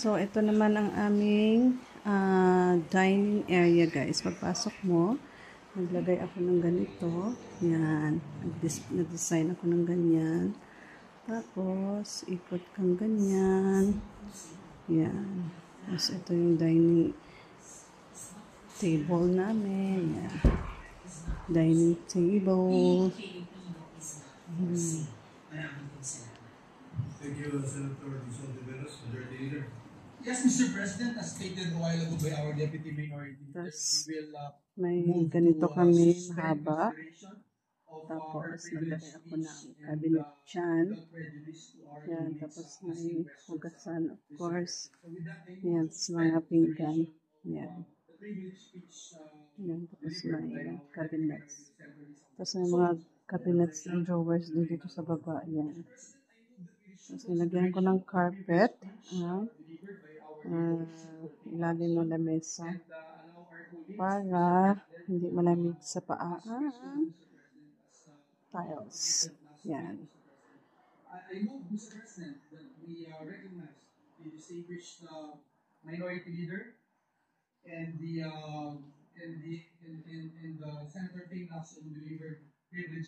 So, ito naman ang aming dining area, guys. Pagpasok mo, naglagay ako ng ganito. Yan. Nag-design ako ng ganyan. Tapos, ikot kang ganyan. Yan. Tapos, ito yung dining table namin. Yan. Dining table. Thank you, Senator Dizon de Veras, Majority Leader. Yes, Mr. President, as stated a while ago by our Deputy Minority Leader, we will may move ganito to kami suspend mahaba. consideration of Tapos, privilege naglagay ako ng speech cabinet dyan. without prejudice to our Yan, colleagues tapos asking may questions. hugasan, of course. So with that, I Yan, move to sa mga suspend pinggan. consideration Yan. of the privilege speech Yan, tapos delivered by may our cabinets. Deputy Minority Leader. Tapos may mga cabinets ng drawers din dito sa baba. Yan. Tapos nilagyan ko ng carpet. Ilalim ng lamesa. Para hindi malamig sa paa. Tiles. Yan. I move, Mr. President, that we recognize the distinguished minority leader and the Senator Ping who delivered privilege